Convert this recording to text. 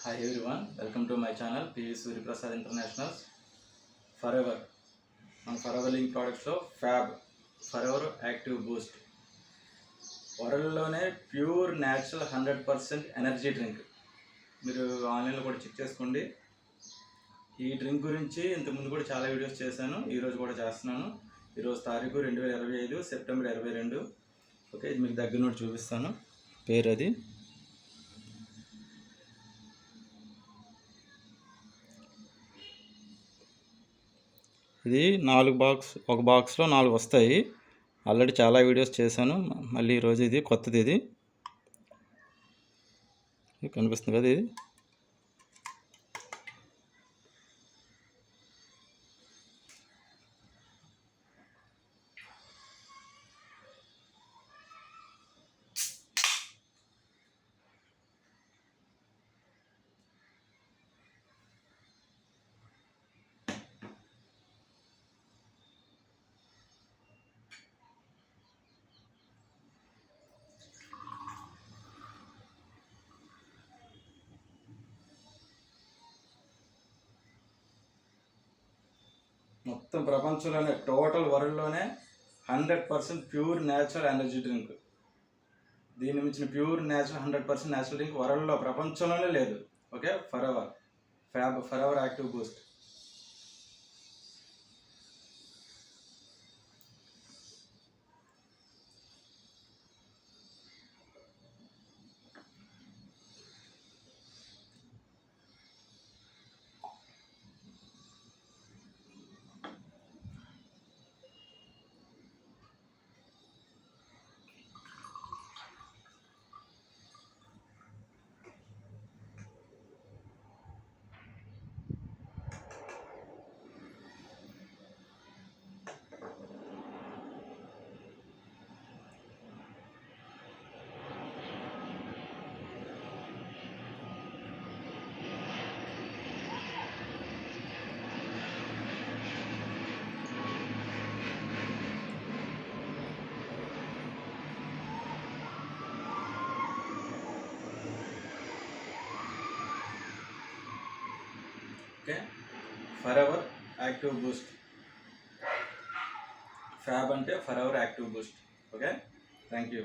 Hi everyone, welcome to my channel PV Suri Prasad International. Forever మన forever link ప్రోడక్ట్స్లో forever active boost వరల్డ్లోనే pure natural 100% energy drink. మీరు ఆన్లైన్లో కూడా check చేసుకోండి. ఈ డ్రింక్ గురించి ఇంతకుముందు కూడా చాలా వీడియోస్ చేశాను, ఈరోజు కూడా చేస్తున్నాను. ఈరోజు తారీఖు 2025 సెప్టెంబర్ 22. ఓకే, ఇది మీకు దగ్గర నుండి చూపిస్తాను. పేరు అది ఇది 4 బాక్స్, ఒక బాక్స్లో 4 వస్తాయి. ఆల్రెడీ చాలా వీడియోస్ చేశాను, మళ్ళీ ఈరోజు ఇది కొత్తది. ఇది కనిపిస్తుంది కదా, ఇది మొత్తం ప్రపంచంలోనే టోటల్ వరల్డ్లోనే 100% ప్యూర్ న్యాచురల్ ఎనర్జీ డ్రింక్. దీని మించిన ప్యూర్ న్యాచురల్ 100% న్యాచురల్ డ్రింక్ వరల్డ్లో ప్రపంచంలోనే లేదు. Okay, forever active boost. Okay, forever active boost. Fab అంటే forever active boost. Okay, thank you.